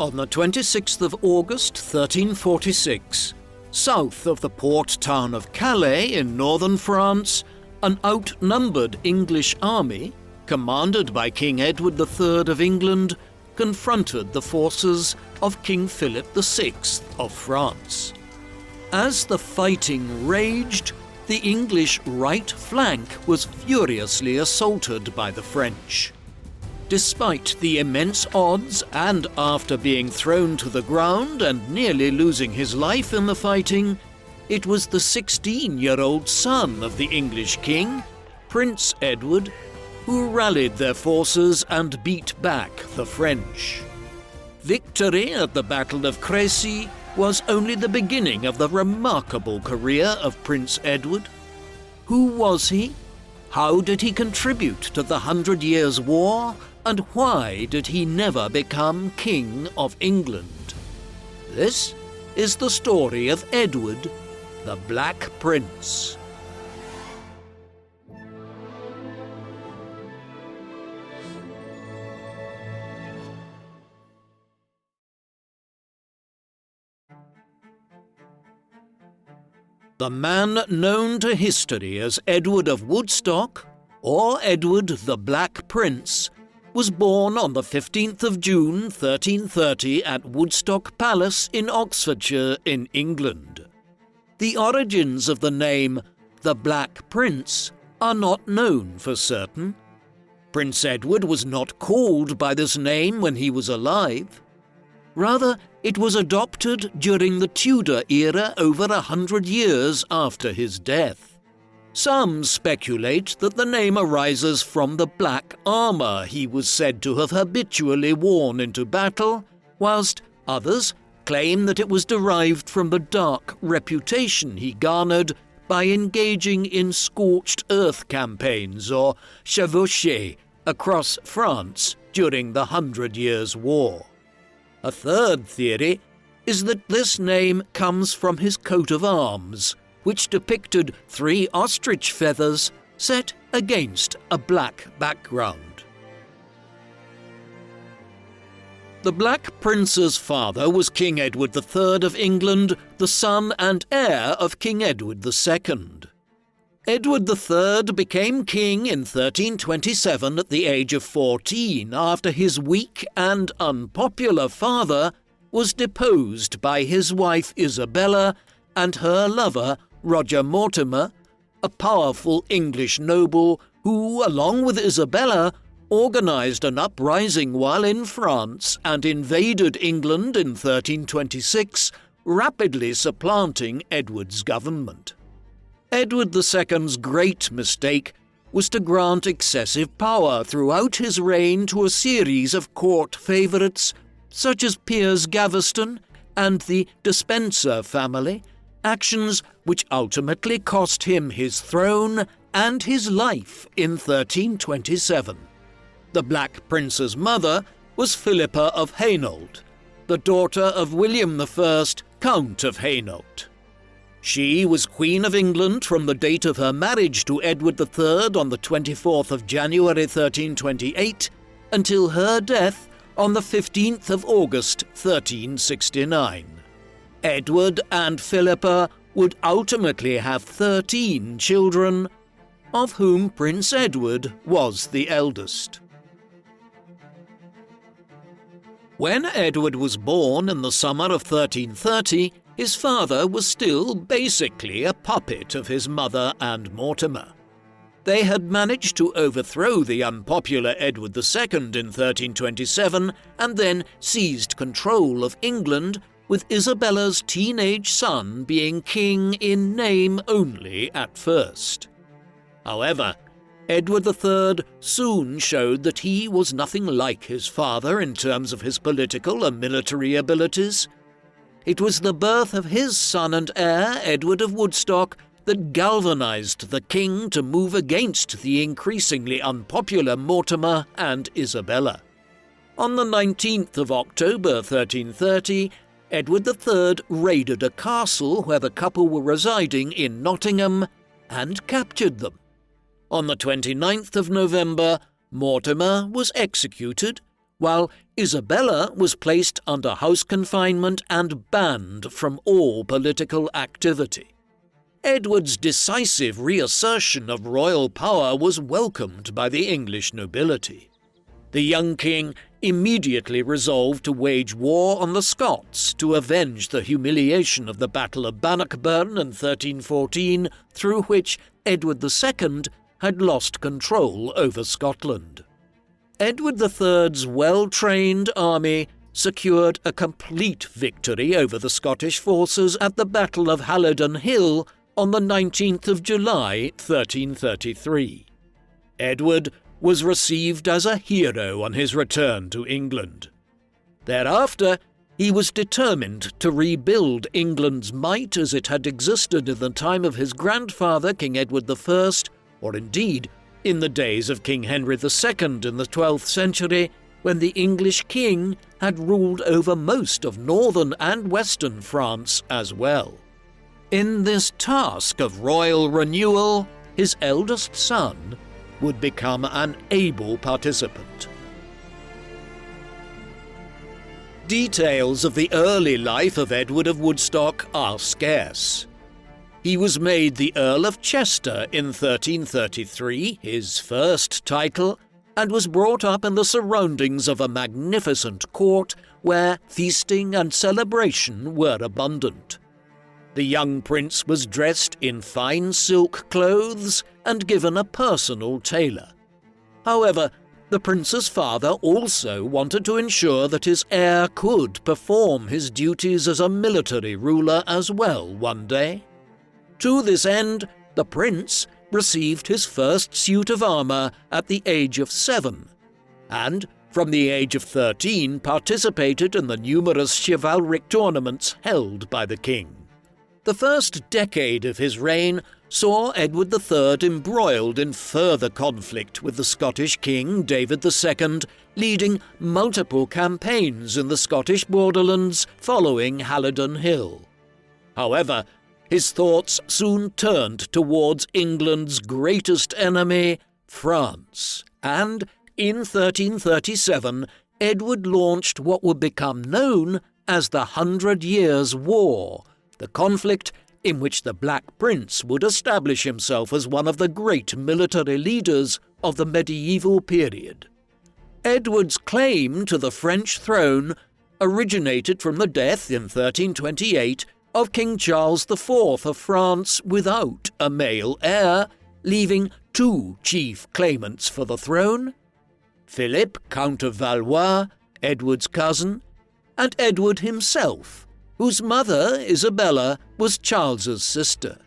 On the 26th of August 1346, south of the port town of Calais in northern France, an outnumbered English army, commanded by King Edward III of England, confronted the forces of King Philip VI of France. As the fighting raged, the English right flank was furiously assaulted by the French. Despite the immense odds, and after being thrown to the ground and nearly losing his life in the fighting, it was the 16-year-old son of the English king, Prince Edward, who rallied their forces and beat back the French. Victory at the Battle of Crecy was only the beginning of the remarkable career of Prince Edward. Who was he? How did he contribute to the 100 Years' War? And why did he never become King of England? This is the story of Edward, the Black Prince. The man known to history as Edward of Woodstock, or Edward the Black Prince, was born on the 15th of June 1330 at Woodstock Palace in Oxfordshire in England. The origins of the name the Black Prince are not known for certain. Prince Edward was not called by this name when he was alive. Rather, it was adopted during the Tudor era over 100 years after his death. Some speculate that the name arises from the black armour he was said to have habitually worn into battle, whilst others claim that it was derived from the dark reputation he garnered by engaging in scorched earth campaigns or chevauchee across France during the 100 Years' War. A third theory is that this name comes from his coat of arms, which depicted 3 ostrich feathers set against a black background. The Black Prince's father was King Edward III of England, the son and heir of King Edward II. Edward III became king in 1327 at the age of 14 after his weak and unpopular father was deposed by his wife Isabella and her lover Roger Mortimer, a powerful English noble who, along with Isabella, organised an uprising while in France and invaded England in 1326, rapidly supplanting Edward's government. Edward II's great mistake was to grant excessive power throughout his reign to a series of court favourites such as Piers Gaveston and the Despencer family, actions which ultimately cost him his throne and his life in 1327. The Black Prince's mother was Philippa of Hainault, the daughter of William I, Count of Hainault. She was Queen of England from the date of her marriage to Edward III on the 24th of January 1328 until her death on the 15th of August 1369. Edward and Philippa would ultimately have 13 children, of whom Prince Edward was the eldest. When Edward was born in the summer of 1330, his father was still basically a puppet of his mother and Mortimer. They had managed to overthrow the unpopular Edward II in 1327 and then seized control of England, with Isabella's teenage son being king in name only at first. However, Edward III soon showed that he was nothing like his father in terms of his political and military abilities. It was the birth of his son and heir, Edward of Woodstock, that galvanized the king to move against the increasingly unpopular Mortimer and Isabella. On the 19th of October 1330, Edward III raided a castle where the couple were residing in Nottingham and captured them. On the 29th of November, Mortimer was executed, while Isabella was placed under house confinement and banned from all political activity. Edward's decisive reassertion of royal power was welcomed by the English nobility. The young king immediately resolved to wage war on the Scots to avenge the humiliation of the Battle of Bannockburn in 1314, through which Edward II had lost control over Scotland. Edward III's well-trained army secured a complete victory over the Scottish forces at the Battle of Halidon Hill on the 19th of July, 1333. Edward was received as a hero on his return to England. Thereafter, he was determined to rebuild England's might as it had existed in the time of his grandfather, King Edward I, or indeed in the days of King Henry II in the 12th century, when the English king had ruled over most of northern and western France as well. In this task of royal renewal, his eldest son would become an able participant. Details of the early life of Edward of Woodstock are scarce. He was made the Earl of Chester in 1333, his first title, and was brought up in the surroundings of a magnificent court where feasting and celebration were abundant. The young prince was dressed in fine silk clothes and given a personal tailor. However, the prince's father also wanted to ensure that his heir could perform his duties as a military ruler as well one day. To this end, the prince received his first suit of armour at the age of 7, and from the age of 13 participated in the numerous chivalric tournaments held by the king. The first decade of his reign saw Edward III embroiled in further conflict with the Scottish king, David II, leading multiple campaigns in the Scottish borderlands following Halidon Hill. However, his thoughts soon turned towards England's greatest enemy, France, and in 1337 Edward launched what would become known as the 100 Years' War, the conflict in which the Black Prince would establish himself as one of the great military leaders of the medieval period. Edward's claim to the French throne originated from the death in 1328 of King Charles IV of France without a male heir, leaving two chief claimants for the throne: Philip, Count of Valois, Edward's cousin, and Edward himself, whose mother, Isabella, was Charles's sister.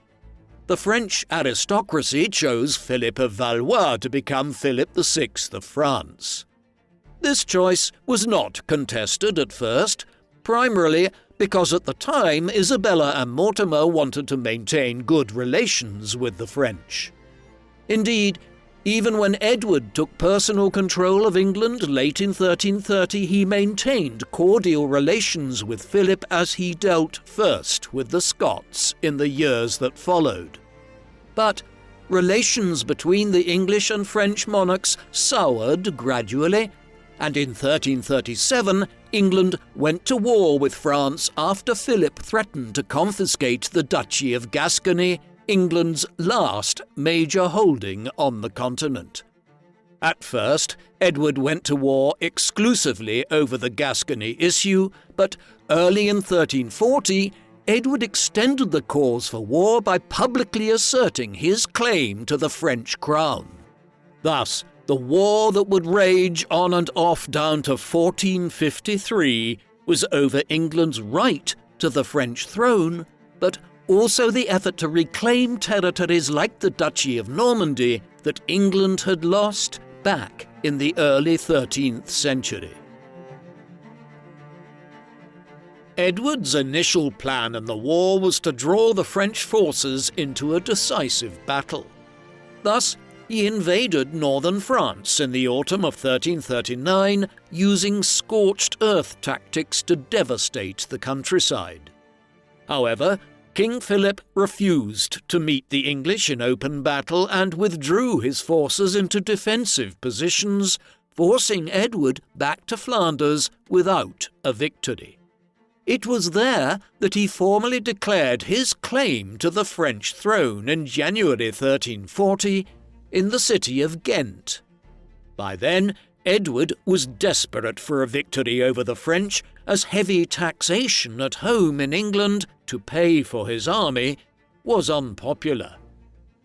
The French aristocracy chose Philip of Valois to become Philip VI of France. This choice was not contested at first, primarily because at the time Isabella and Mortimer wanted to maintain good relations with the French. Indeed, even when Edward took personal control of England late in 1330, he maintained cordial relations with Philip as he dealt first with the Scots in the years that followed. But relations between the English and French monarchs soured gradually, and in 1337 England went to war with France after Philip threatened to confiscate the Duchy of Gascony, England's last major holding on the continent. At first, Edward went to war exclusively over the Gascony issue, but early in 1340, Edward extended the cause for war by publicly asserting his claim to the French crown. Thus, the war that would rage on and off down to 1453 was over England's right to the French throne, but also the effort to reclaim territories like the Duchy of Normandy that England had lost back in the early 13th century. Edward's initial plan in the war was to draw the French forces into a decisive battle. Thus, he invaded northern France in the autumn of 1339, using scorched earth tactics to devastate the countryside. However, King Philip refused to meet the English in open battle and withdrew his forces into defensive positions, forcing Edward back to Flanders without a victory. It was there that he formally declared his claim to the French throne in January 1340 in the city of Ghent. By then, Edward was desperate for a victory over the French, as heavy taxation at home in England to pay for his army was unpopular.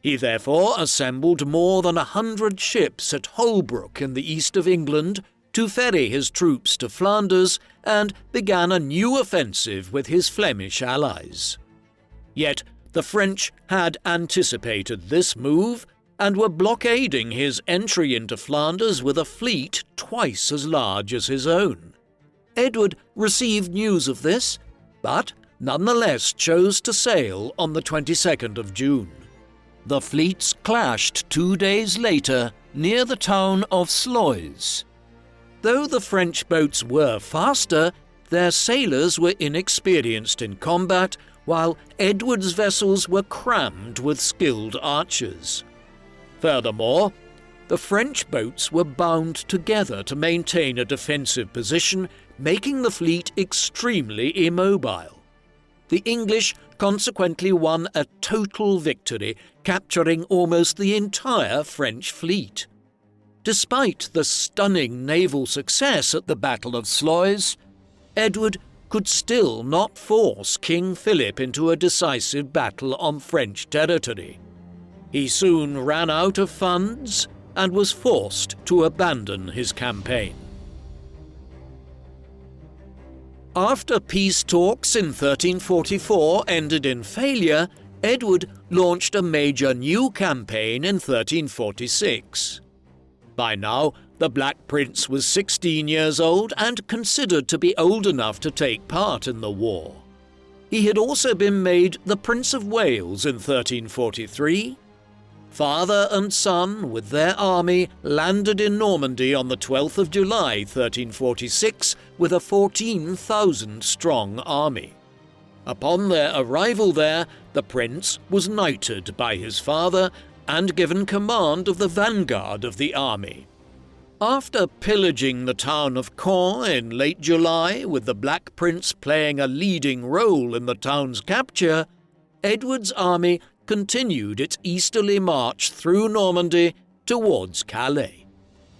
He therefore assembled more than 100 ships at Holbrook in the east of England to ferry his troops to Flanders and began a new offensive with his Flemish allies. Yet the French had anticipated this move and were blockading his entry into Flanders with a fleet twice as large as his own. Edward received news of this, but nonetheless chose to sail on the 22nd of June. The fleets clashed 2 days later near the town of Sluys. Though the French boats were faster, their sailors were inexperienced in combat, while Edward's vessels were crammed with skilled archers. Furthermore, the French boats were bound together to maintain a defensive position, making the fleet extremely immobile. The English consequently won a total victory, capturing almost the entire French fleet. Despite the stunning naval success at the Battle of Sluys, Edward could still not force King Philip into a decisive battle on French territory. He soon ran out of funds and was forced to abandon his campaign. After peace talks in 1344 ended in failure, Edward launched a major new campaign in 1346. By now, the Black Prince was 16 years old and considered to be old enough to take part in the war. He had also been made the Prince of Wales in 1343. Father and son, with their army, landed in Normandy on the 12th of July 1346 with a 14,000-strong army. Upon their arrival there, the prince was knighted by his father and given command of the vanguard of the army. After pillaging the town of Caen in late July, with the Black Prince playing a leading role in the town's capture, Edward's army continued its easterly march through Normandy towards Calais.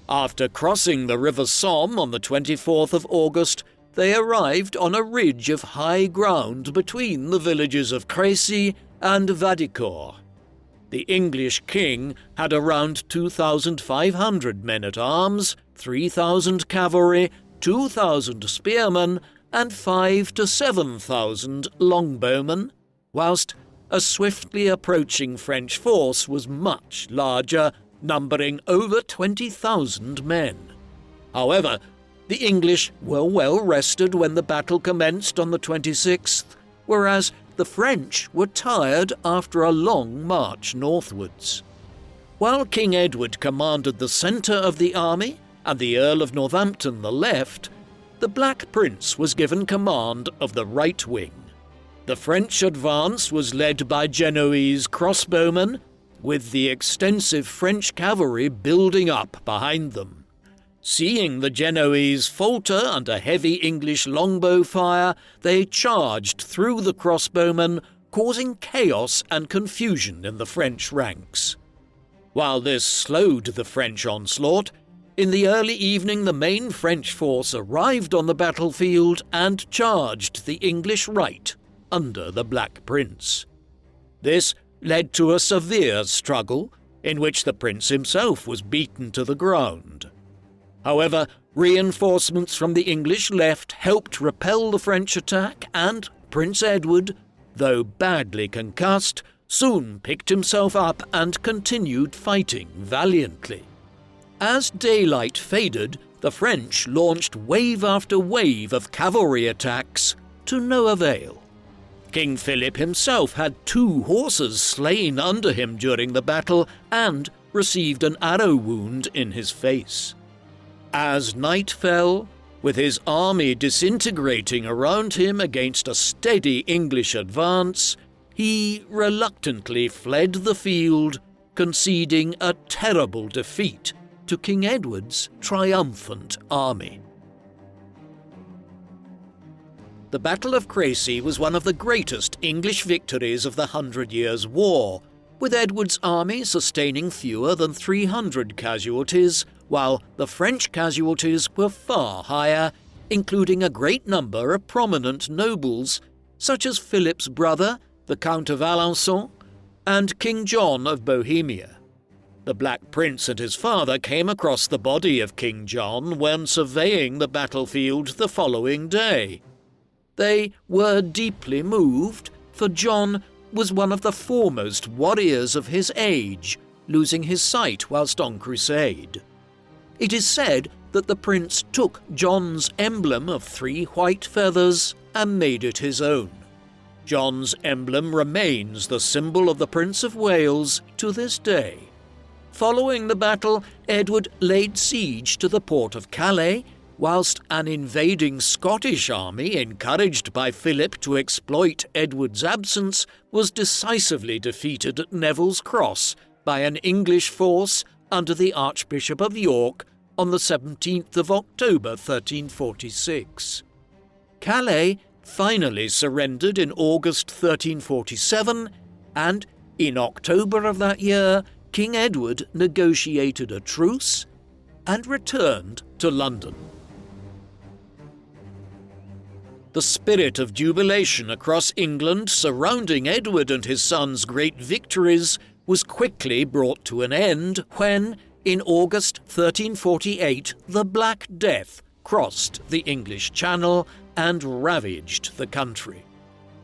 After crossing the River Somme on the 24th of August, they arrived on a ridge of high ground between the villages of Crecy and Vadicourt. The English king had around 2,500 men-at-arms, 3,000 cavalry, 2,000 spearmen, and 5,000 to 7,000 longbowmen, whilst a swiftly approaching French force was much larger, numbering over 20,000 men. However, the English were well rested when the battle commenced on the 26th, whereas the French were tired after a long march northwards. While King Edward commanded the centre of the army and the Earl of Northampton the left, the Black Prince was given command of the right wing. The French advance was led by Genoese crossbowmen, with the extensive French cavalry building up behind them. Seeing the Genoese falter under heavy English longbow fire, they charged through the crossbowmen, causing chaos and confusion in the French ranks. While this slowed the French onslaught, in the early evening the main French force arrived on the battlefield and charged the English right under the Black Prince. This led to a severe struggle, in which the prince himself was beaten to the ground. However, reinforcements from the English left helped repel the French attack, and Prince Edward, though badly concussed, soon picked himself up and continued fighting valiantly. As daylight faded, the French launched wave after wave of cavalry attacks, to no avail. King Philip himself had 2 horses slain under him during the battle and received an arrow wound in his face. As night fell, with his army disintegrating around him against a steady English advance, he reluctantly fled the field, conceding a terrible defeat to King Edward's triumphant army. The Battle of Crecy was one of the greatest English victories of the 100 Years' War, with Edward's army sustaining fewer than 300 casualties, while the French casualties were far higher, including a great number of prominent nobles, such as Philip's brother, the Count of Alençon, and King John of Bohemia. The Black Prince and his father came across the body of King John when surveying the battlefield the following day. They were deeply moved, for John was one of the foremost warriors of his age, losing his sight whilst on crusade. It is said that the prince took John's emblem of 3 white feathers and made it his own. John's emblem remains the symbol of the Prince of Wales to this day. Following the battle, Edward laid siege to the port of Calais, whilst an invading Scottish army, encouraged by Philip to exploit Edward's absence, was decisively defeated at Neville's Cross by an English force under the Archbishop of York on the 17th of October 1346. Calais finally surrendered in August 1347, and in October of that year, King Edward negotiated a truce and returned to London. The spirit of jubilation across England surrounding Edward and his son's great victories was quickly brought to an end when, in August 1348, the Black Death crossed the English Channel and ravaged the country.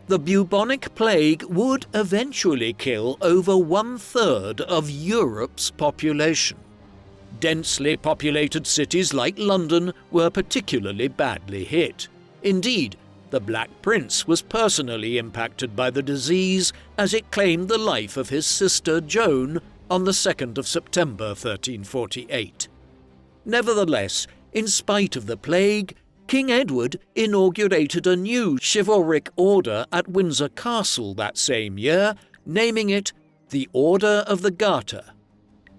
The bubonic plague would eventually kill over 1/3 of Europe's population. Densely populated cities like London were particularly badly hit. Indeed, the Black Prince was personally impacted by the disease as it claimed the life of his sister Joan on the 2nd of September 1348. Nevertheless, in spite of the plague, King Edward inaugurated a new chivalric order at Windsor Castle that same year, naming it the Order of the Garter.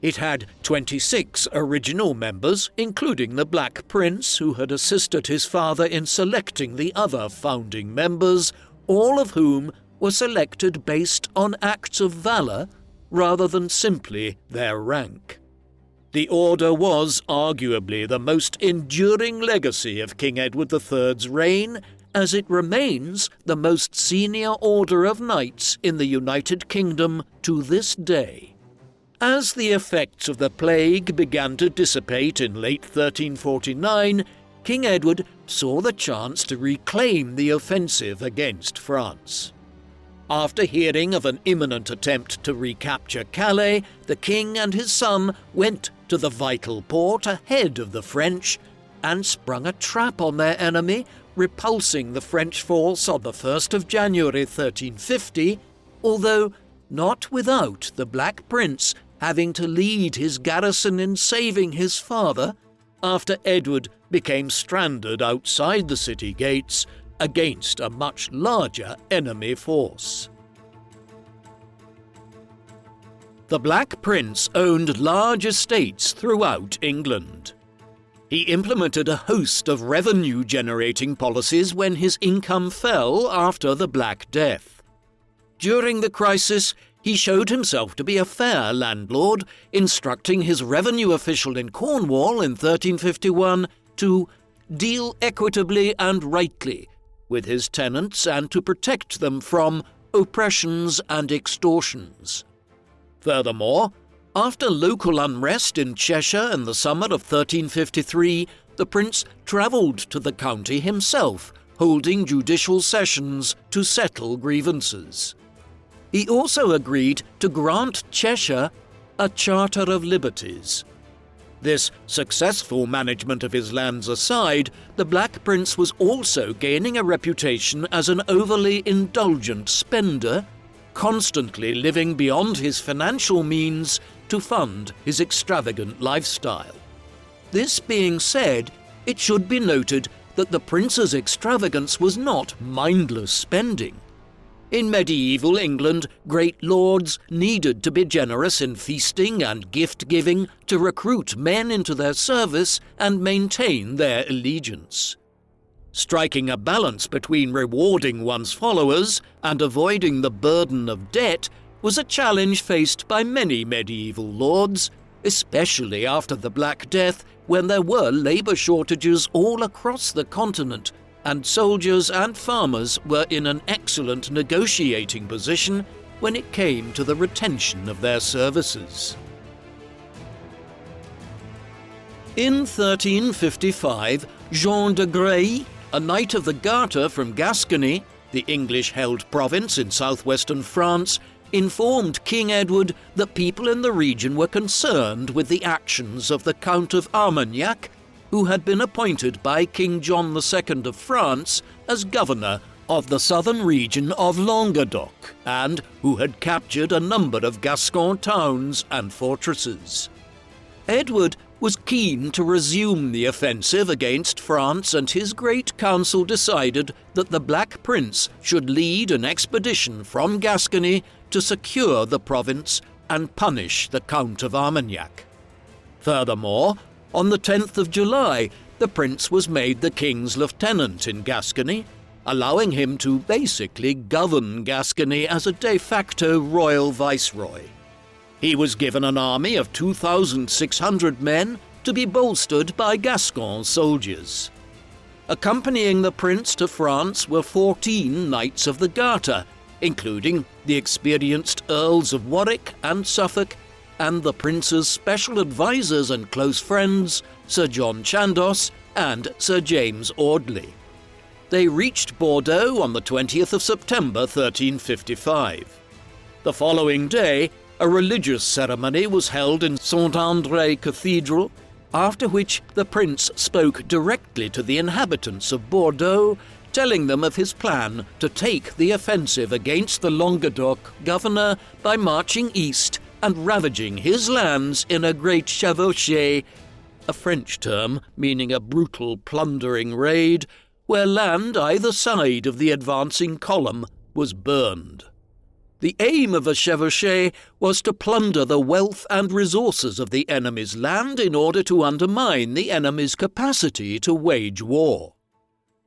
It had 26 original members, including the Black Prince, who had assisted his father in selecting the other founding members, all of whom were selected based on acts of valour rather than simply their rank. The order was arguably the most enduring legacy of King Edward III's reign, as it remains the most senior order of knights in the United Kingdom to this day. As the effects of the plague began to dissipate in late 1349, King Edward saw the chance to reclaim the offensive against France. After hearing of an imminent attempt to recapture Calais, the king and his son went to the vital port ahead of the French and sprung a trap on their enemy, repulsing the French force on the 1st of January 1350, although not without the Black Prince having to lead his garrison in saving his father after Edward became stranded outside the city gates against a much larger enemy force. The Black Prince owned large estates throughout England. He implemented a host of revenue-generating policies when his income fell after the Black Death. During the crisis, he showed himself to be a fair landlord, instructing his revenue official in Cornwall in 1351 to deal equitably and rightly with his tenants and to protect them from oppressions and extortions. Furthermore, after local unrest in Cheshire in the summer of 1353, the prince travelled to the county himself, holding judicial sessions to settle grievances. He also agreed to grant Cheshire a Charter of Liberties. This successful management of his lands aside, the Black Prince was also gaining a reputation as an overly indulgent spender, constantly living beyond his financial means to fund his extravagant lifestyle. This being said, it should be noted that the prince's extravagance was not mindless spending. In medieval England, great lords needed to be generous in feasting and gift-giving to recruit men into their service and maintain their allegiance. Striking a balance between rewarding one's followers and avoiding the burden of debt was a challenge faced by many medieval lords, especially after the Black Death, when there were labour shortages all across the continent, and soldiers and farmers were in an excellent negotiating position when it came to the retention of their services. In 1355, Jean de Grey, a knight of the Garter from Gascony, the English-held province in southwestern France, informed King Edward that people in the region were concerned with the actions of the Count of Armagnac, who had been appointed by King John II of France as governor of the southern region of Languedoc, and who had captured a number of Gascon towns and fortresses. Edward was keen to resume the offensive against France, and his great council decided that the Black Prince should lead an expedition from Gascony to secure the province and punish the Count of Armagnac. Furthermore, on the 10th of July, the prince was made the king's lieutenant in Gascony, allowing him to basically govern Gascony as a de facto royal viceroy. He was given an army of 2,600 men to be bolstered by Gascon soldiers. Accompanying the prince to France were 14 knights of the Garter, including the experienced Earls of Warwick and Suffolk, and the prince's special advisers and close friends, Sir John Chandos and Sir James Audley. They reached Bordeaux on the 20th of September 1355. The following day, a religious ceremony was held in Saint-André Cathedral, after which the prince spoke directly to the inhabitants of Bordeaux, telling them of his plan to take the offensive against the Languedoc governor by marching east and ravaging his lands in a great chevauchee, a French term meaning a brutal plundering raid, where land either side of the advancing column was burned. The aim of a chevauchee was to plunder the wealth and resources of the enemy's land in order to undermine the enemy's capacity to wage war.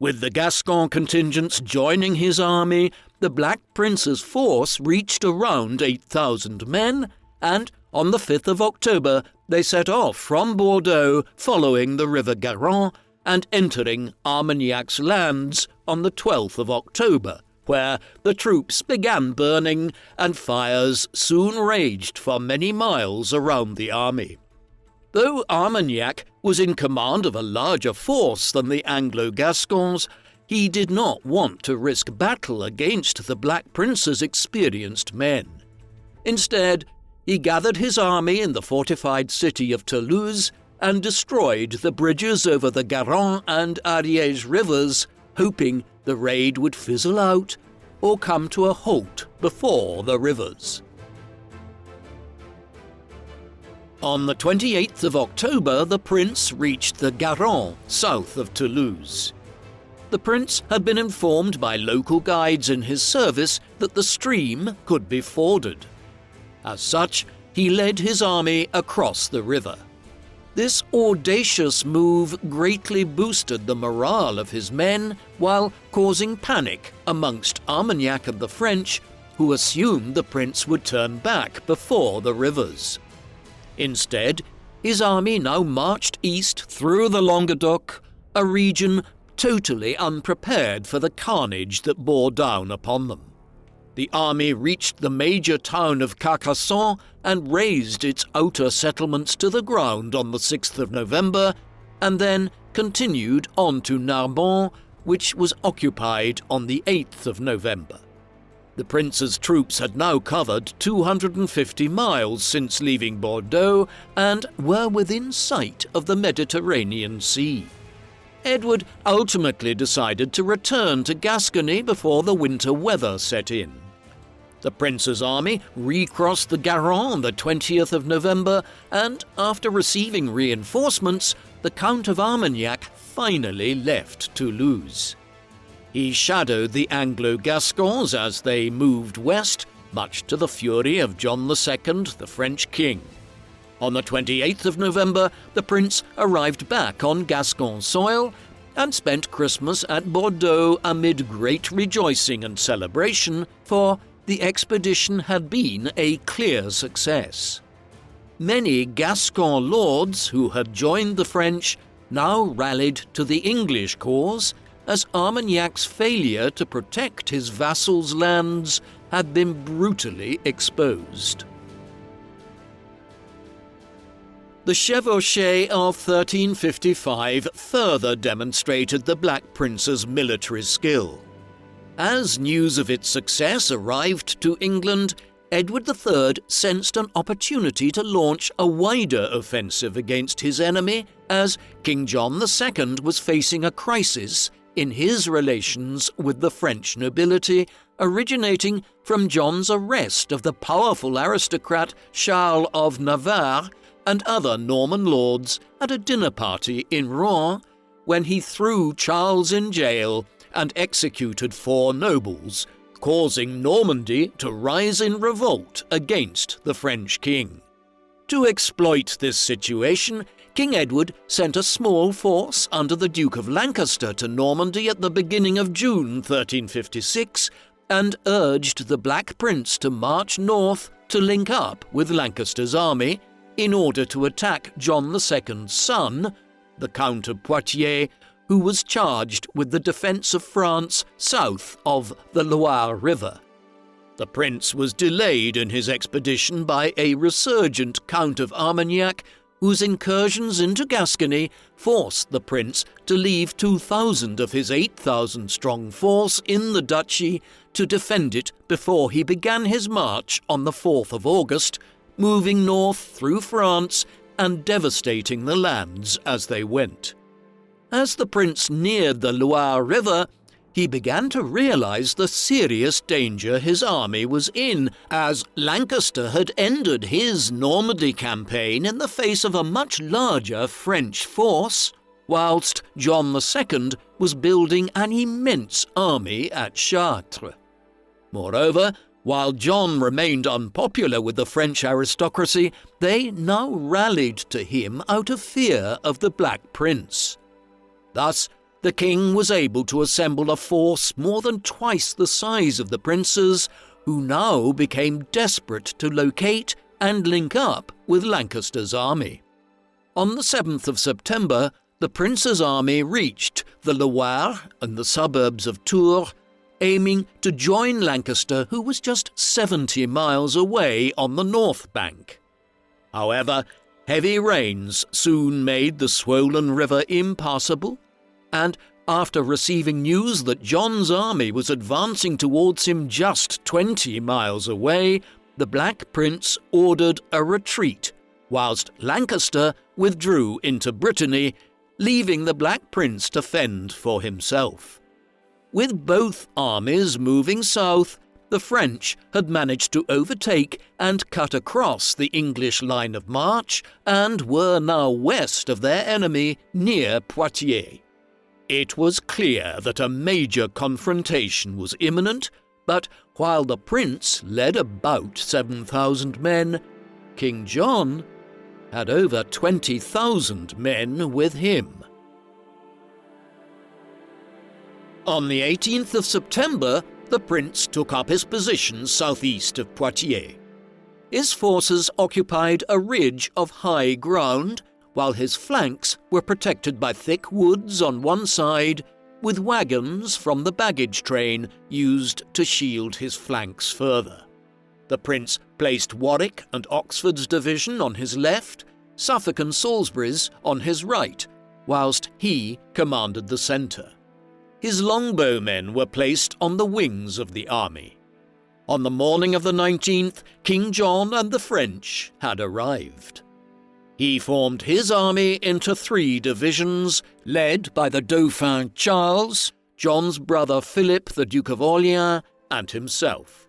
With the Gascon contingents joining his army, the Black Prince's force reached around 8,000 men, and on the 5th of October they set off from Bordeaux following the River Garonne and entering Armagnac's lands on the 12th of October, where the troops began burning and fires soon raged for many miles around the army. Though Armagnac was in command of a larger force than the Anglo-Gascons, he did not want to risk battle against the Black Prince's experienced men. Instead, he gathered his army in the fortified city of Toulouse and destroyed the bridges over the Garonne and Ariège rivers, hoping the raid would fizzle out or come to a halt before the rivers. On the 28th of October, the prince reached the Garonne, south of Toulouse. The prince had been informed by local guides in his service that the stream could be forded. As such, he led his army across the river. This audacious move greatly boosted the morale of his men while causing panic amongst Armagnac and the French, who assumed the prince would turn back before the rivers. Instead, his army now marched east through the Languedoc, a region totally unprepared for the carnage that bore down upon them. The army reached the major town of Carcassonne and razed its outer settlements to the ground on the 6th of November, and then continued on to Narbonne, which was occupied on the 8th of November. The prince's troops had now covered 250 miles since leaving Bordeaux and were within sight of the Mediterranean Sea. Edward ultimately decided to return to Gascony before the winter weather set in. The prince's army recrossed the Garonne on the 20th of November, and after receiving reinforcements, the Count of Armagnac finally left Toulouse. He shadowed the Anglo-Gascons as they moved west, much to the fury of John II, the French king. On the 28th of November, the prince arrived back on Gascon soil and spent Christmas at Bordeaux amid great rejoicing and celebration, for the expedition had been a clear success. Many Gascon lords who had joined the French now rallied to the English cause, as Armagnac's failure to protect his vassals' lands had been brutally exposed. The chevauchee of 1355 further demonstrated the Black Prince's military skill. As news of its success arrived to England, Edward III sensed an opportunity to launch a wider offensive against his enemy, as King John II was facing a crisis in his relations with the French nobility, originating from John's arrest of the powerful aristocrat Charles of Navarre and other Norman lords at a dinner party in Rouen, when he threw Charles in jail and executed 4 nobles, causing Normandy to rise in revolt against the French king. To exploit this situation, King Edward sent a small force under the Duke of Lancaster to Normandy at the beginning of June 1356 and urged the Black Prince to march north to link up with Lancaster's army in order to attack John II's son, the Count of Poitiers, who was charged with the defence of France south of the Loire River. The prince was delayed in his expedition by a resurgent Count of Armagnac, whose incursions into Gascony forced the prince to leave 2,000 of his 8,000-strong force in the duchy to defend it before he began his march on the 4th of August, moving north through France and devastating the lands as they went. As the prince neared the Loire River, he began to realize the serious danger his army was in, as Lancaster had ended his Normandy campaign in the face of a much larger French force, whilst John II was building an immense army at Chartres. Moreover, while John remained unpopular with the French aristocracy, they now rallied to him out of fear of the Black Prince. Thus, the king was able to assemble a force more than twice the size of the prince's, who now became desperate to locate and link up with Lancaster's army. On the 7th of September, the prince's army reached the Loire and the suburbs of Tours, aiming to join Lancaster, who was just 70 miles away on the north bank. However, heavy rains soon made the swollen river impassable, and after receiving news that John's army was advancing towards him just 20 miles away, the Black Prince ordered a retreat, whilst Lancaster withdrew into Brittany, leaving the Black Prince to fend for himself. With both armies moving south, the French had managed to overtake and cut across the English line of march and were now west of their enemy near Poitiers. It was clear that a major confrontation was imminent, but while the prince led about 7,000 men, King John had over 20,000 men with him. On the 18th of September, the prince took up his position southeast of Poitiers. His forces occupied a ridge of high ground, while his flanks were protected by thick woods on one side, with wagons from the baggage train used to shield his flanks further. The prince placed Warwick and Oxford's division on his left, Suffolk and Salisbury's on his right, whilst he commanded the centre. His longbowmen were placed on the wings of the army. On the morning of the 19th, King John and the French had arrived. He formed his army into 3 divisions, led by the Dauphin Charles, John's brother Philip, the Duke of Orleans, and himself.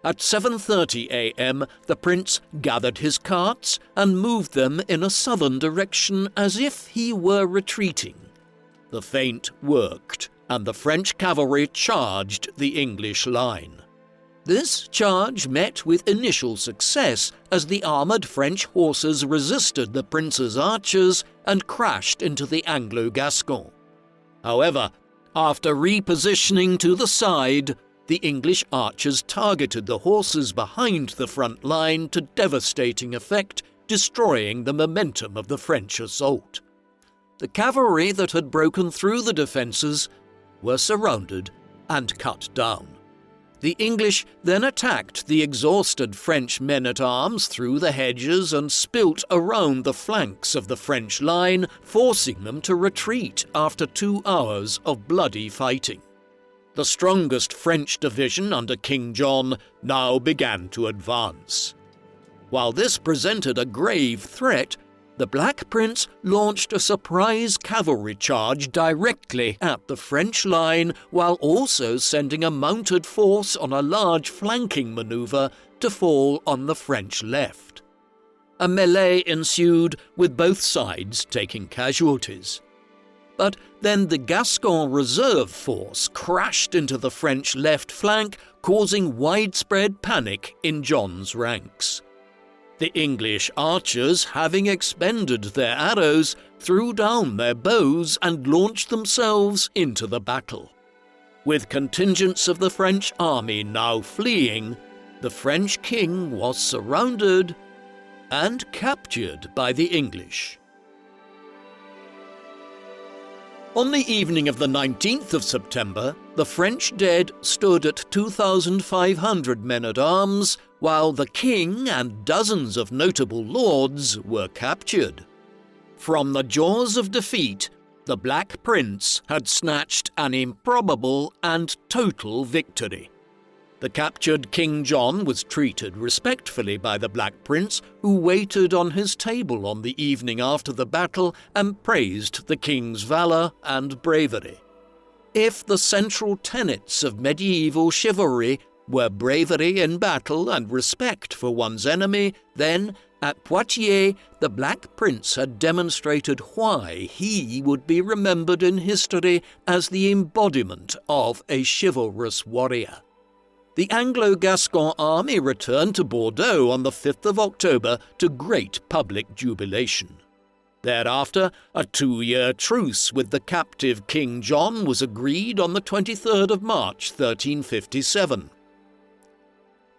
At 7:30 a.m., the prince gathered his carts and moved them in a southern direction as if he were retreating. The feint worked, and the French cavalry charged the English line. This charge met with initial success as the armoured French horses resisted the prince's archers and crashed into the Anglo-Gascon. However, after repositioning to the side, the English archers targeted the horses behind the front line to devastating effect, destroying the momentum of the French assault. The cavalry that had broken through the defences were surrounded and cut down. The English then attacked the exhausted French men-at-arms through the hedges and spilt around the flanks of the French line, forcing them to retreat after 2 hours of bloody fighting. The strongest French division under King John now began to advance. While this presented a grave threat, the Black Prince launched a surprise cavalry charge directly at the French line while also sending a mounted force on a large flanking manoeuvre to fall on the French left. A melee ensued, with both sides taking casualties. But then the Gascon reserve force crashed into the French left flank, causing widespread panic in John's ranks. The English archers, having expended their arrows, threw down their bows and launched themselves into the battle. With contingents of the French army now fleeing, the French king was surrounded and captured by the English. On the evening of the 19th of September, the French dead stood at 2,500 men-at-arms, while the king and dozens of notable lords were captured. From the jaws of defeat, the Black Prince had snatched an improbable and total victory. The captured King John was treated respectfully by the Black Prince, who waited on his table on the evening after the battle and praised the king's valour and bravery. If the central tenets of medieval chivalry were bravery in battle and respect for one's enemy, then, at Poitiers, the Black Prince had demonstrated why he would be remembered in history as the embodiment of a chivalrous warrior. The Anglo-Gascon army returned to Bordeaux on the 5th of October to great public jubilation. Thereafter, a 2-year truce with the captive King John was agreed on the 23rd of March 1357.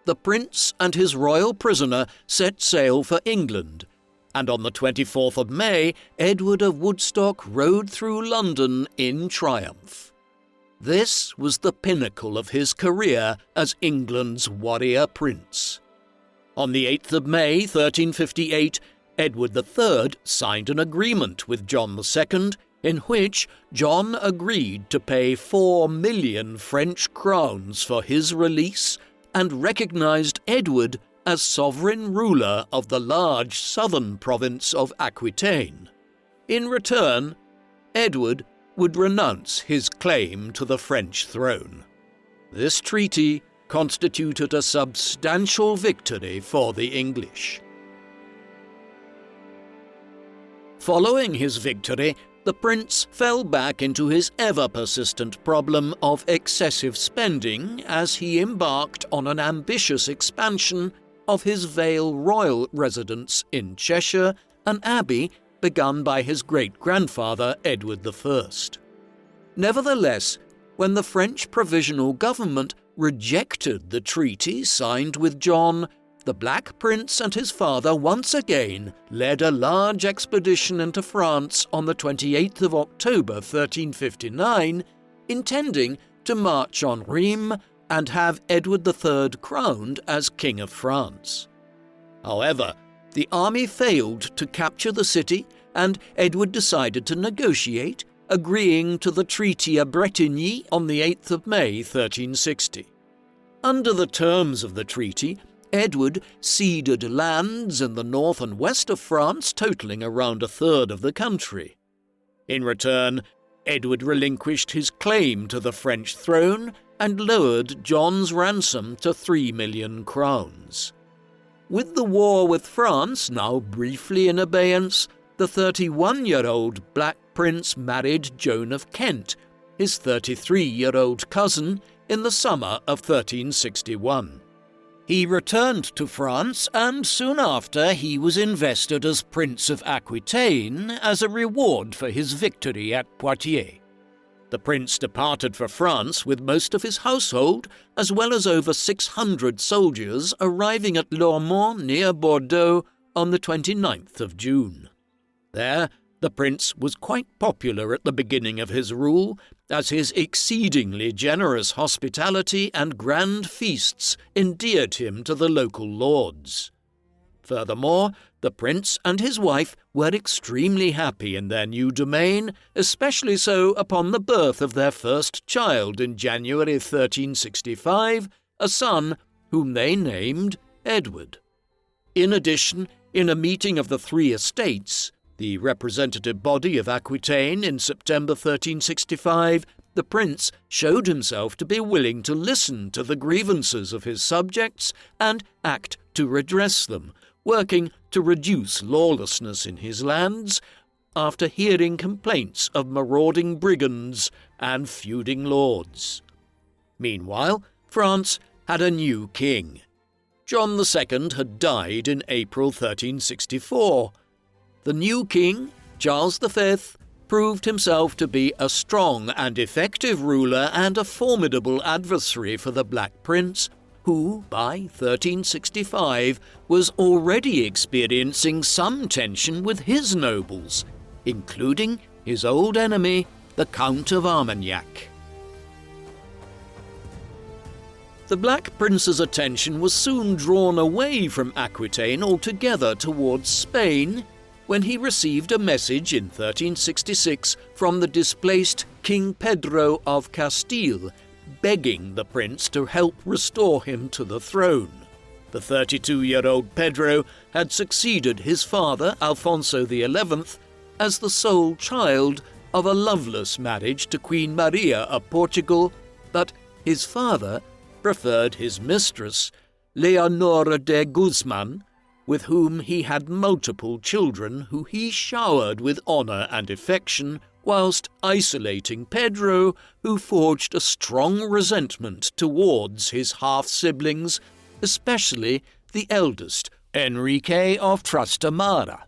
The prince and his royal prisoner set sail for England, and on the 24th of May, Edward of Woodstock rode through London in triumph. This was the pinnacle of his career as England's warrior prince. On the 8th of May 1358, Edward III signed an agreement with John II in which John agreed to pay 4 million French crowns for his release and recognized Edward as sovereign ruler of the large southern province of Aquitaine. In return, Edward would renounce his claim to the French throne. This treaty constituted a substantial victory for the English. Following his victory, the prince fell back into his ever-persistent problem of excessive spending as he embarked on an ambitious expansion of his Vale royal residence in Cheshire, an abbey begun by his great-grandfather Edward I. Nevertheless, when the French provisional government rejected the treaty signed with John, the Black Prince and his father once again led a large expedition into France on the 28th of October 1359, intending to march on Rheims and have Edward III crowned as King of France. However, the army failed to capture the city, and Edward decided to negotiate, agreeing to the Treaty of Bretigny on the 8th of May 1360. Under the terms of the treaty, Edward ceded lands in the north and west of France totaling around a third of the country. In return, Edward relinquished his claim to the French throne and lowered John's ransom to 3 million crowns. With the war with France now briefly in abeyance, the 31-year-old Black Prince married Joan of Kent, his 33-year-old cousin, in the summer of 1361. He returned to France, and soon after he was invested as Prince of Aquitaine as a reward for his victory at Poitiers. The prince departed for France with most of his household, as well as over 600 soldiers, arriving at Lormont near Bordeaux on the 29th of June. There, the prince was quite popular at the beginning of his rule, as his exceedingly generous hospitality and grand feasts endeared him to the local lords. Furthermore, the prince and his wife were extremely happy in their new domain, especially so upon the birth of their first child in January 1365, a son whom they named Edward. In addition, in a meeting of the three estates, the representative body of Aquitaine, in September 1365, the prince showed himself to be willing to listen to the grievances of his subjects and act to redress them, working to reduce lawlessness in his lands, after hearing complaints of marauding brigands and feuding lords. Meanwhile, France had a new king. John II had died in April 1364. The new king, Charles V, proved himself to be a strong and effective ruler and a formidable adversary for the Black Prince, who, by 1365, was already experiencing some tension with his nobles, including his old enemy, the Count of Armagnac. The Black Prince's attention was soon drawn away from Aquitaine altogether towards Spain, when he received a message in 1366 from the displaced King Pedro of Castile, begging the prince to help restore him to the throne. The 32-year-old Pedro had succeeded his father, Alfonso XI, as the sole child of a loveless marriage to Queen Maria of Portugal, but his father preferred his mistress, Leonora de Guzman, with whom he had multiple children who he showered with honour and affection, whilst isolating Pedro, who forged a strong resentment towards his half-siblings, especially the eldest, Enrique of Trastamara.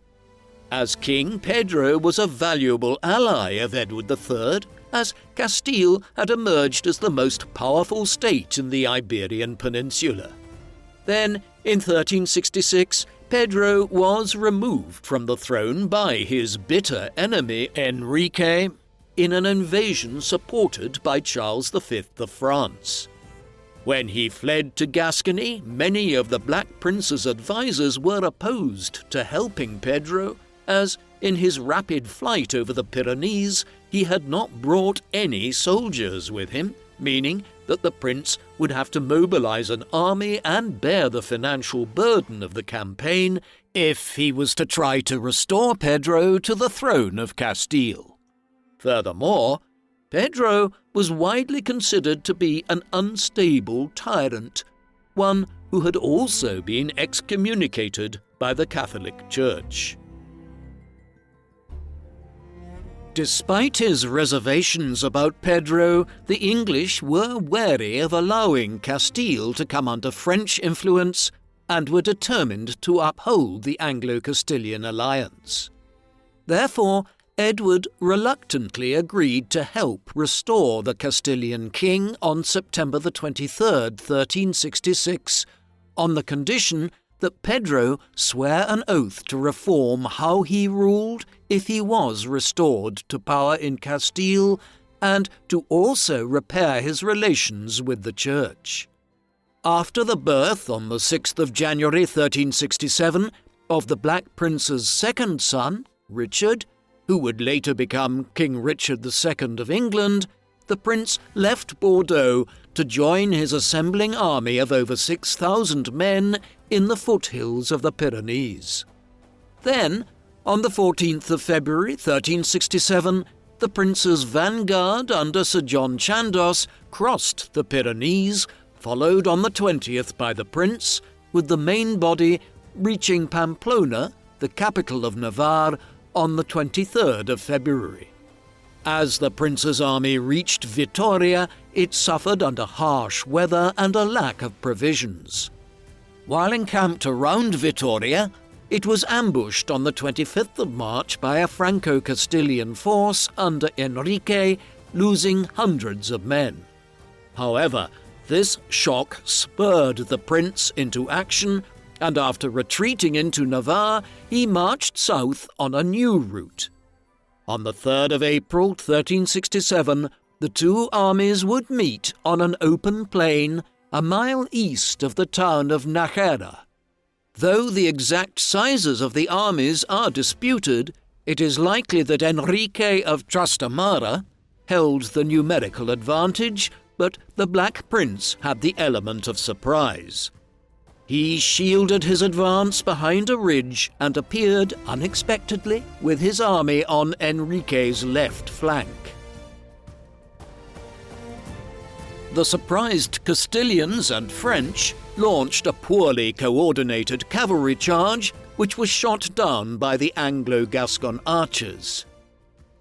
As king, Pedro was a valuable ally of Edward III, as Castile had emerged as the most powerful state in the Iberian Peninsula. Then, in 1366, Pedro was removed from the throne by his bitter enemy Enrique in an invasion supported by Charles V of France. When he fled to Gascony, many of the Black Prince's advisers were opposed to helping Pedro, as in his rapid flight over the Pyrenees he had not brought any soldiers with him, meaning that the prince would have to mobilize an army and bear the financial burden of the campaign if he was to try to restore Pedro to the throne of Castile. Furthermore, Pedro was widely considered to be an unstable tyrant, one who had also been excommunicated by the Catholic Church. Despite his reservations about Pedro, the English were wary of allowing Castile to come under French influence and were determined to uphold the Anglo-Castilian alliance. Therefore, Edward reluctantly agreed to help restore the Castilian king on September 23rd, 1366, on the condition that Pedro swear an oath to reform how he ruled if he was restored to power in Castile, and to also repair his relations with the Church. After the birth, on the 6th of January 1367, of the Black Prince's second son, Richard, who would later become King Richard II of England, the prince left Bordeaux to join his assembling army of over 6,000 men in the foothills of the Pyrenees. Then, on the 14th of February 1367, the prince's vanguard under Sir John Chandos crossed the Pyrenees, followed on the 20th by the prince, with the main body reaching Pamplona, the capital of Navarre, on the 23rd of February. As the prince's army reached Vittoria, it suffered under harsh weather and a lack of provisions. While encamped around Vittoria, it was ambushed on the 25th of March by a Franco-Castilian force under Enrique, losing hundreds of men. However, this shock spurred the prince into action, and after retreating into Navarre, he marched south on a new route. On the 3rd of April 1367, the two armies would meet on an open plain a mile east of the town of Nájera. Though the exact sizes of the armies are disputed, it is likely that Enrique of Trastamara held the numerical advantage, but the Black Prince had the element of surprise. He shielded his advance behind a ridge and appeared unexpectedly with his army on Enrique's left flank. The surprised Castilians and French launched a poorly coordinated cavalry charge, which was shot down by the Anglo-Gascon archers.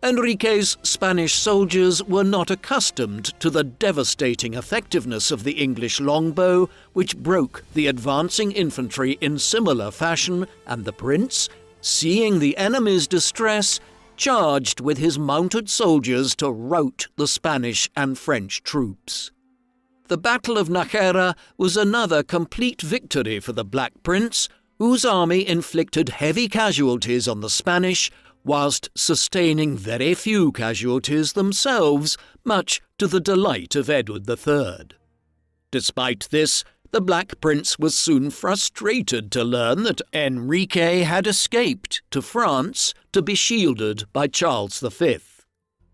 Enrique's Spanish soldiers were not accustomed to the devastating effectiveness of the English longbow, which broke the advancing infantry in similar fashion, and the prince, seeing the enemy's distress, charged with his mounted soldiers to rout the Spanish and French troops. The Battle of Nájera was another complete victory for the Black Prince, whose army inflicted heavy casualties on the Spanish, whilst sustaining very few casualties themselves, much to the delight of Edward III. Despite this, the Black Prince was soon frustrated to learn that Enrique had escaped to France to be shielded by Charles V.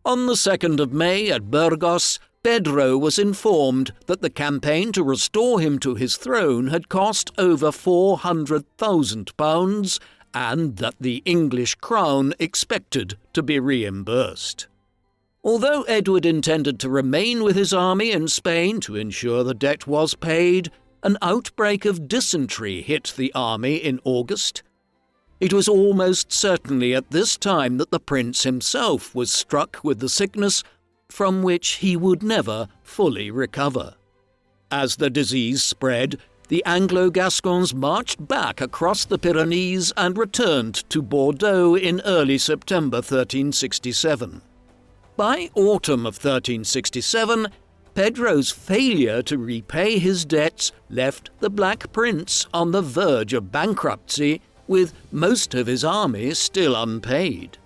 On the 2nd of May at Burgos, Pedro was informed that the campaign to restore him to his throne had cost over £400,000, and that the English crown expected to be reimbursed. Although Edward intended to remain with his army in Spain to ensure the debt was paid, an outbreak of dysentery hit the army in August. It was almost certainly at this time that the prince himself was struck with the sickness, from which he would never fully recover. As the disease spread, the Anglo-Gascons marched back across the Pyrenees and returned to Bordeaux in early September 1367. By autumn of 1367, Pedro's failure to repay his debts left the Black Prince on the verge of bankruptcy, with most of his army still unpaid.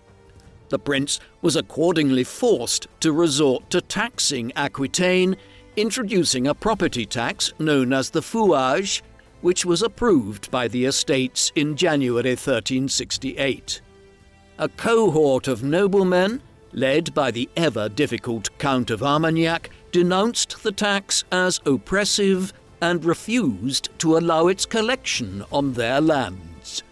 The prince was accordingly forced to resort to taxing Aquitaine, introducing a property tax known as the fouage, which was approved by the estates in January 1368. A cohort of noblemen, led by the ever-difficult Count of Armagnac, denounced the tax as oppressive and refused to allow its collection on their lands.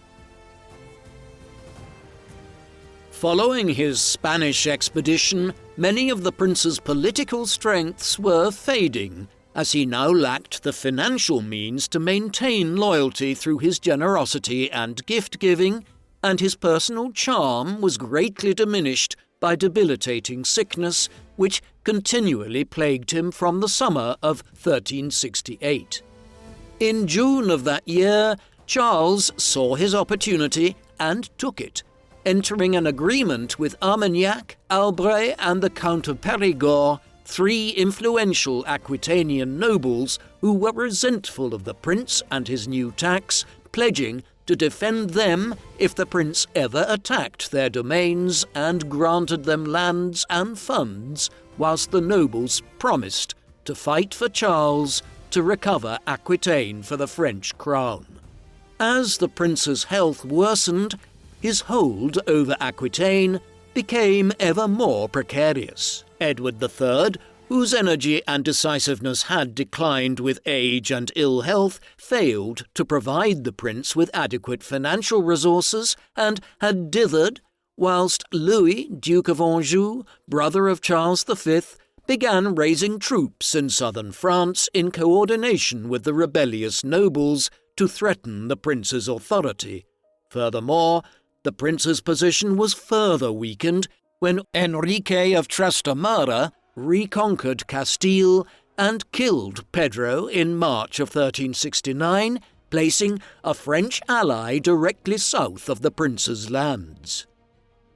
Following his Spanish expedition, many of the prince's political strengths were fading, as he now lacked the financial means to maintain loyalty through his generosity and gift-giving, and his personal charm was greatly diminished by debilitating sickness, which continually plagued him from the summer of 1368. In June of that year, Charles saw his opportunity and took it, entering an agreement with Armagnac, Albret, and the Count of Périgord, three influential Aquitanian nobles who were resentful of the prince and his new tax, pledging to defend them if the prince ever attacked their domains and granted them lands and funds, whilst the nobles promised to fight for Charles to recover Aquitaine for the French crown. As the prince's health worsened, his hold over Aquitaine became ever more precarious. Edward III, whose energy and decisiveness had declined with age and ill health, failed to provide the prince with adequate financial resources and had dithered, whilst Louis, Duke of Anjou, brother of Charles V, began raising troops in southern France in coordination with the rebellious nobles to threaten the prince's authority. Furthermore, the prince's position was further weakened when Enrique of Trastamara reconquered Castile and killed Pedro in March of 1369, placing a French ally directly south of the prince's lands.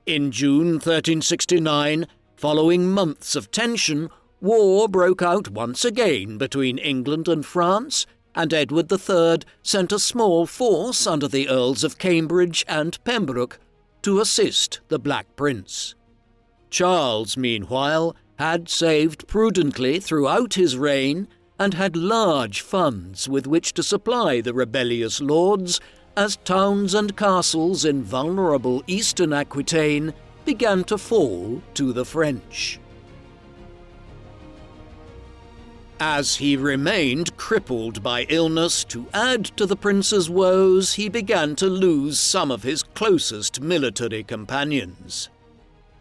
In June 1369, following months of tension, war broke out once again between England and France, and Edward III sent a small force under the Earls of Cambridge and Pembroke to assist the Black Prince. Charles, meanwhile, had saved prudently throughout his reign and had large funds with which to supply the rebellious lords as towns and castles in vulnerable eastern Aquitaine began to fall to the French. As he remained crippled by illness, to add to the prince's woes, he began to lose some of his closest military companions.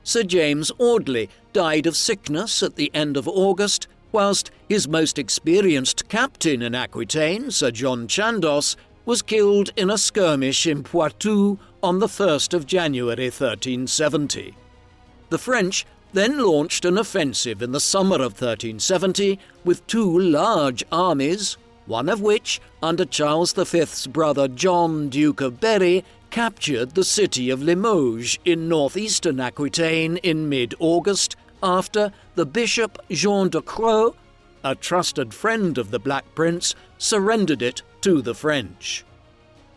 Sir James Audley died of sickness at the end of August, whilst his most experienced captain in Aquitaine, Sir John Chandos, was killed in a skirmish in Poitou on the 1st of January 1370. The French then launched an offensive in the summer of 1370 with two large armies, one of which, under Charles V's brother John, Duke of Berry, captured the city of Limoges in northeastern Aquitaine in mid-August after the Bishop Jean de Croix, a trusted friend of the Black Prince, surrendered it to the French.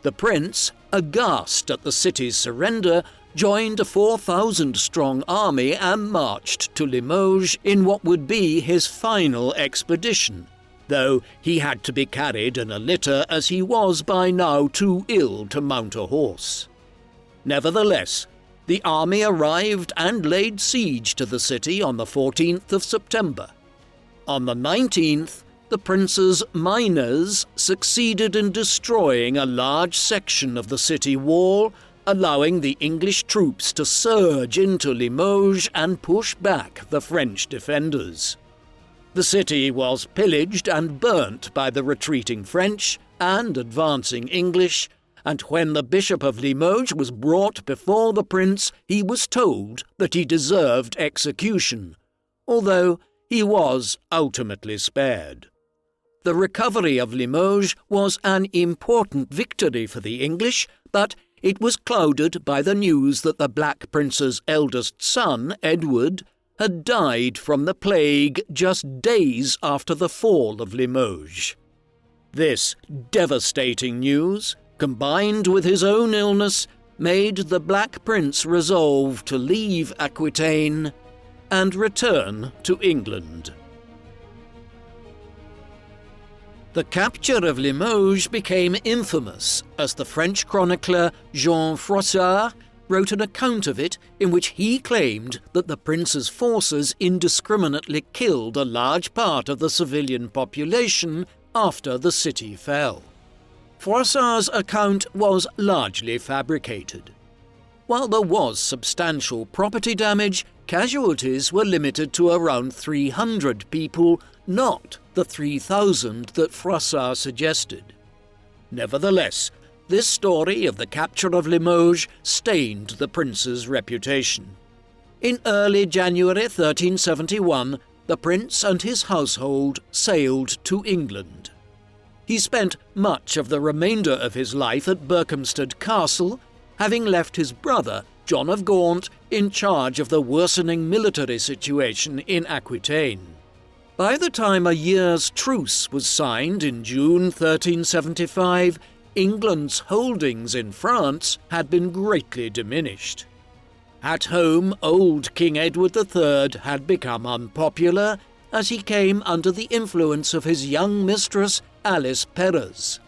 The prince, aghast at the city's surrender, joined a 4,000-strong army and marched to Limoges in what would be his final expedition, though he had to be carried in a litter as he was by now too ill to mount a horse. Nevertheless, the army arrived and laid siege to the city on the 14th of September. On the 19th, the prince's miners succeeded in destroying a large section of the city wall, allowing the English troops to surge into Limoges and push back the French defenders. The city was pillaged and burnt by the retreating French and advancing English, and when the Bishop of Limoges was brought before the prince, he was told that he deserved execution, although he was ultimately spared. The recovery of Limoges was an important victory for the English, but it was clouded by the news that the Black Prince's eldest son, Edward, had died from the plague just days after the fall of Limoges. This devastating news, combined with his own illness, made the Black Prince resolve to leave Aquitaine and return to England. The capture of Limoges became infamous as the French chronicler Jean Froissart wrote an account of it in which he claimed that the prince's forces indiscriminately killed a large part of the civilian population after the city fell. Froissart's account was largely fabricated. While there was substantial property damage, casualties were limited to around 300 people, not the 3,000 that Froissart suggested. Nevertheless, this story of the capture of Limoges stained the prince's reputation. In early January 1371, the prince and his household sailed to England. He spent much of the remainder of his life at Berkhamsted Castle, having left his brother, John of Gaunt, in charge of the worsening military situation in Aquitaine. By the time a year's truce was signed in June 1375, England's holdings in France had been greatly diminished. At home, old King Edward III had become unpopular as he came under the influence of his young mistress, Alice Perrers.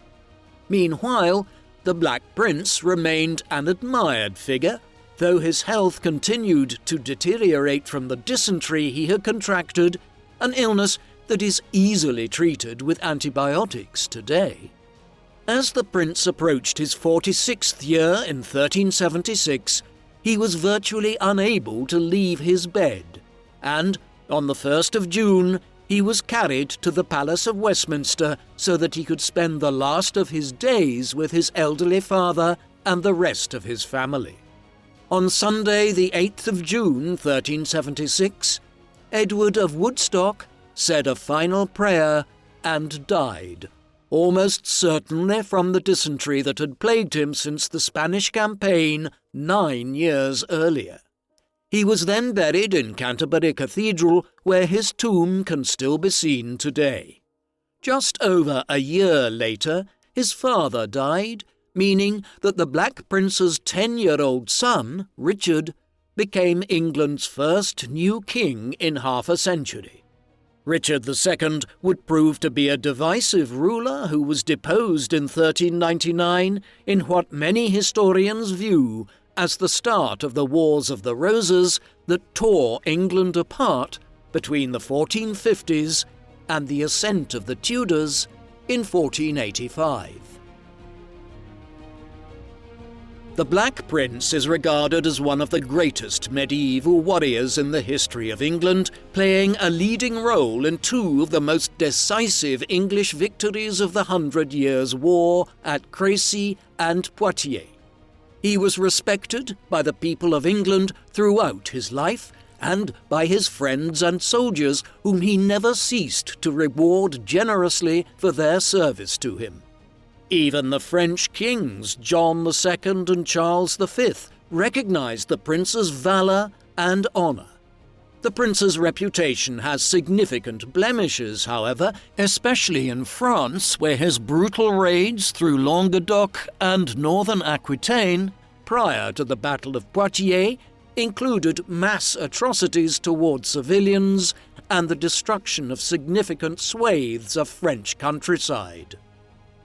Meanwhile, the Black Prince remained an admired figure, though his health continued to deteriorate from the dysentery he had contracted, an illness that is easily treated with antibiotics today. As the prince approached his 46th year in 1376, he was virtually unable to leave his bed, and on the 1st of June, he was carried to the Palace of Westminster so that he could spend the last of his days with his elderly father and the rest of his family. On Sunday, the 8th of June, 1376, Edward of Woodstock said a final prayer and died, almost certainly from the dysentery that had plagued him since the Spanish campaign 9 years earlier. He was then buried in Canterbury Cathedral, where his tomb can still be seen today. Just over a year later, his father died, meaning that the Black Prince's 10-year-old son, Richard, became England's first new king in half a century. Richard II would prove to be a divisive ruler who was deposed in 1399 in what many historians view as the start of the Wars of the Roses that tore England apart between the 1450s and the ascent of the Tudors in 1485. The Black Prince is regarded as one of the greatest medieval warriors in the history of England, playing a leading role in two of the most decisive English victories of the 100 Years' War at Crécy and Poitiers. He was respected by the people of England throughout his life and by his friends and soldiers, whom he never ceased to reward generously for their service to him. Even the French kings, John II and Charles V, recognized the prince's valor and honor. The prince's reputation has significant blemishes, however, especially in France, where his brutal raids through Languedoc and northern Aquitaine, prior to the Battle of Poitiers, included mass atrocities towards civilians and the destruction of significant swathes of French countryside.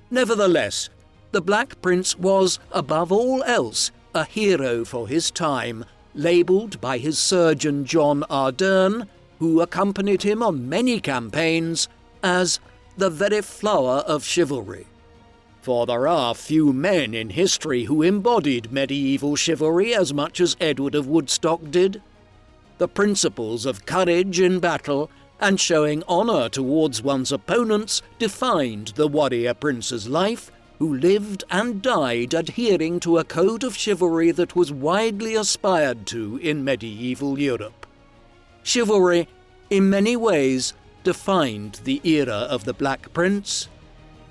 Nevertheless, the Black Prince was, above all else, a hero for his time, labelled by his surgeon John Ardern, who accompanied him on many campaigns, as the very flower of chivalry. For there are few men in history who embodied medieval chivalry as much as Edward of Woodstock did. The principles of courage in battle and showing honour towards one's opponents defined the warrior prince's life, who lived and died adhering to a code of chivalry that was widely aspired to in medieval Europe. Chivalry, in many ways, defined the era of the Black Prince,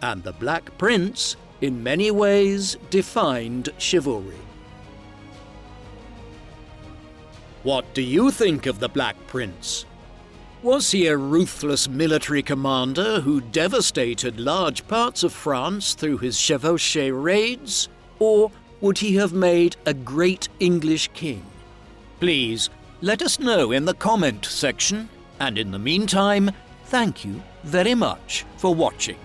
and the Black Prince, in many ways, defined chivalry. What do you think of the Black Prince? Was he a ruthless military commander who devastated large parts of France through his chevauchee raids? Or would he have made a great English king? Please, let us know in the comment section, and in the meantime, thank you very much for watching.